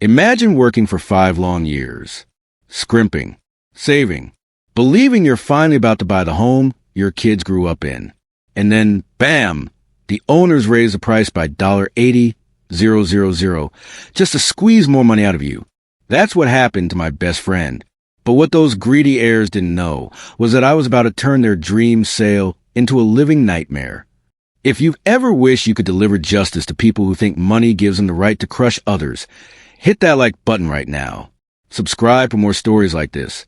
Imagine working for 5 long years, scrimping, saving, believing you're finally about to buy the home your kids grew up in. And then, bam, the owners raise the price by $80,000 just to squeeze more money out of you. That's what happened to my best friend. But what those greedy heirs didn't know was that I was about to turn their dream sale into a living nightmare. If you've ever wished you could deliver justice to people who think money gives them the right to crush others, hit that like button right now. Subscribe for more stories like this.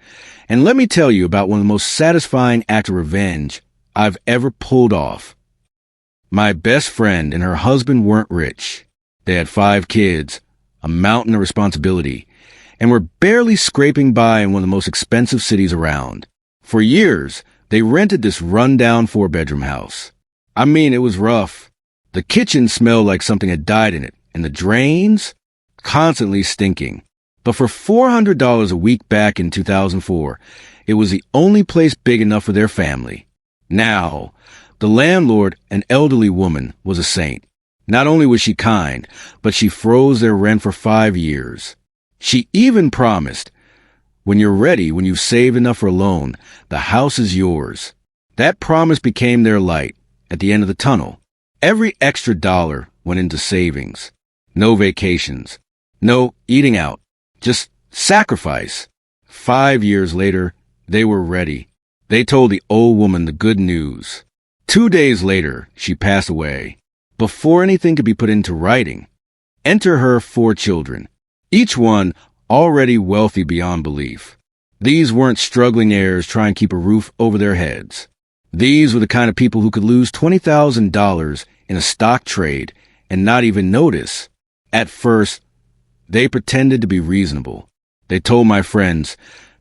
And let me tell you about one of the most satisfying acts of revenge I've ever pulled off. My best friend and her husband weren't rich. They had 5 kids, a mountain of responsibility, and were barely scraping by in one of the most expensive cities around. For years, they rented this rundown 4-bedroom house. I mean, it was rough. The kitchen smelled like something had died in it, and the drains, constantly stinking. But for $400 a week back in 2004, it was the only place big enough for their family. Now, the landlord, an elderly woman, was a saint. Not only was she kind, but she froze their rent for 5 years. She even promised, when you're ready, when you've saved enough for a loan, the house is yours. That promise became their light at the end of the tunnel. Every extra dollar went into savings. No vacations. No eating out. Just sacrifice. 5 years later, they were ready. They told the old woman the good news. 2 days later, she passed away. Before anything could be put into writing, enter her 4 children, each one already wealthy beyond belief. These weren't struggling heirs trying to keep a roof over their heads. These were the kind of people who could lose $20,000 in a stock trade and not even notice. At first, they pretended to be reasonable. They told my friends,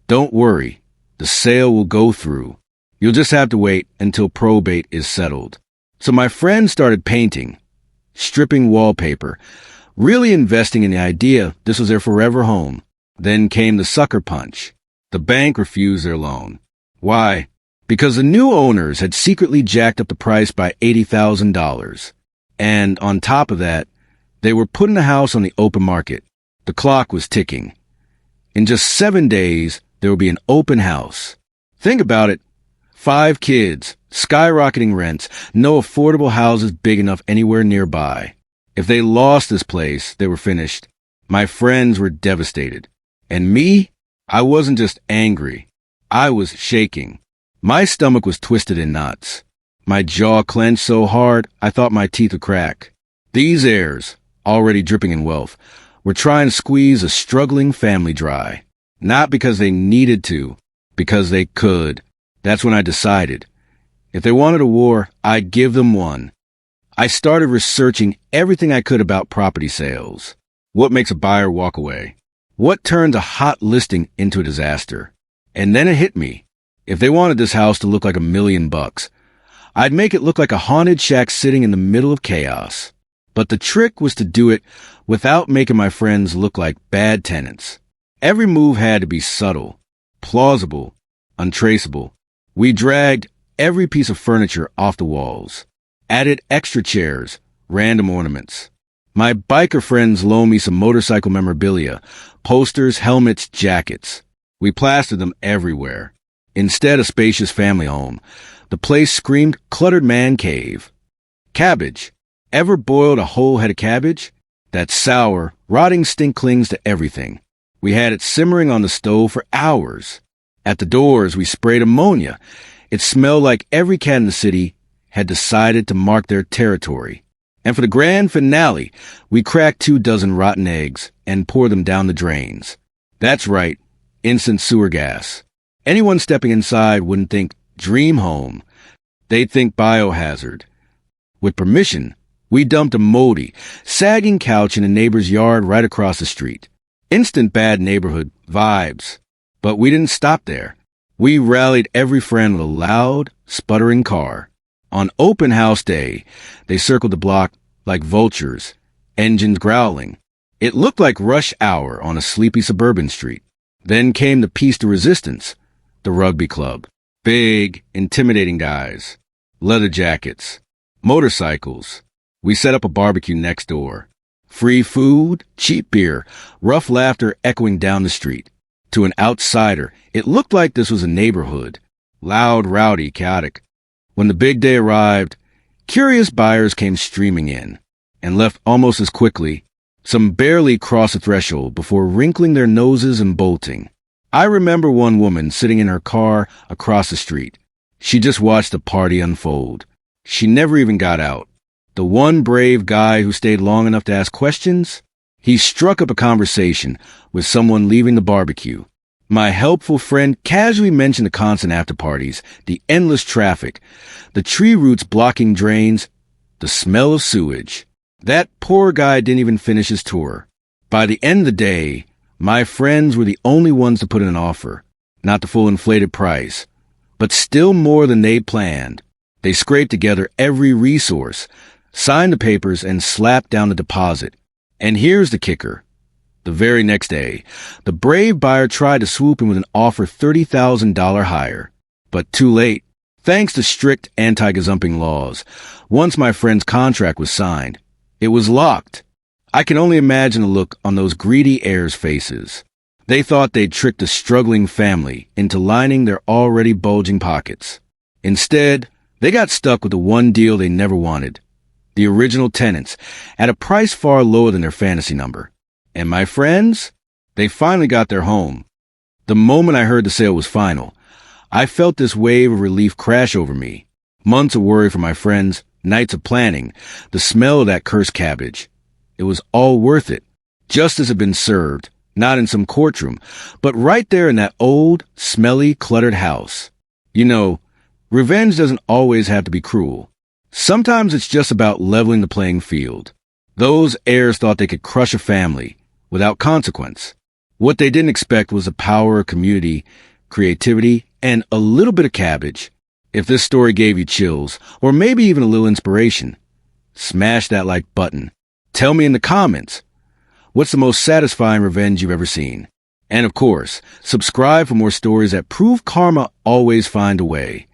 "Don't worry, the sale will go through. You'll just have to wait until probate is settled." So my friends started painting, stripping wallpaper, really investing in the idea this was their forever home. Then came the sucker punch. The bank refused their loan. Why? Because the new owners had secretly jacked up the price by $80,000. And on top of that, they were putting the house on the open market. The clock was ticking. In just 7 days, there would be an open house. Think about it. 5 kids, skyrocketing rents, no affordable houses big enough anywhere nearby. If they lost this place, they were finished. My friends were devastated. And me? I wasn't just angry. I was shaking. My stomach was twisted in knots. My jaw clenched so hard, I thought my teeth would crack. These heirs, already dripping in wealth, were trying to squeeze a struggling family dry. Not because they needed to, because they could. That's when I decided. If they wanted a war, I'd give them one. I started researching everything I could about property sales. What makes a buyer walk away? What turns a hot listing into a disaster? And then it hit me. If they wanted this house to look like $1 million, I'd make it look like a haunted shack sitting in the middle of chaos. But the trick was to do it without making my friends look like bad tenants. Every move had to be subtle, plausible, untraceable. We dragged every piece of furniture off the walls, added extra chairs, random ornaments. My biker friends loaned me some motorcycle memorabilia, posters, helmets, jackets. We plastered them everywhere. Instead of spacious family home, the place screamed cluttered man cave. Cabbage. Ever boiled a whole head of cabbage? That sour, rotting stink clings to everything. We had it simmering on the stove for hours. At the doors, we sprayed ammonia. It smelled like every cat in the city had decided to mark their territory. And for the grand finale, we cracked 24 rotten eggs and poured them down the drains. That's right, instant sewer gas. Anyone stepping inside wouldn't think dream home. They'd think biohazard. With permission, we dumped a moldy, sagging couch in a neighbor's yard right across the street. Instant bad neighborhood vibes. But we didn't stop there. We rallied every friend with a loud, sputtering car. On open house day, they circled the block like vultures, engines growling. It looked like rush hour on a sleepy suburban street. Then came the piece de resistance, the rugby club. Big, intimidating guys. Leather jackets. Motorcycles. We set up a barbecue next door. Free food, cheap beer, rough laughter echoing down the street. To an outsider, it looked like this was a neighborhood. Loud, rowdy, chaotic. When the big day arrived, curious buyers came streaming in and left almost as quickly. Some barely crossed the threshold before wrinkling their noses and bolting. I remember one woman sitting in her car across the street. She just watched the party unfold. She never even got out. The one brave guy who stayed long enough to ask questions, he struck up a conversation with someone leaving the barbecue. My helpful friend casually mentioned the constant after-parties, the endless traffic, the tree roots blocking drains, the smell of sewage. That poor guy didn't even finish his tour. By the end of the day, my friends were the only ones to put in an offer, not the full inflated price, but still more than they planned. They scraped together every resource, signed the papers, and slapped down the deposit. And here's the kicker. The very next day, the brave buyer tried to swoop in with an offer $30,000 higher. But too late. Thanks to strict anti-gazumping laws, once my friend's contract was signed, it was locked. I can only imagine the look on those greedy heirs' faces. They thought they'd tricked a struggling family into lining their already bulging pockets. Instead, they got stuck with the one deal they never wanted. The original tenants, at a price far lower than their fantasy number. And my friends? They finally got their home. The moment I heard the sale was final, I felt this wave of relief crash over me. Months of worry for my friends, nights of planning, the smell of that cursed cabbage. It was all worth it. Justice had been served, not in some courtroom, but right there in that old, smelly, cluttered house. You know, revenge doesn't always have to be cruel. Sometimes it's just about leveling the playing field. Those heirs thought they could crush a family without consequence. What they didn't expect was the power of community, creativity, and a little bit of cabbage. If this story gave you chills, or maybe even a little inspiration, smash that like button. Tell me in the comments, what's the most satisfying revenge you've ever seen? And of course, subscribe for more stories that prove karma always finds a way.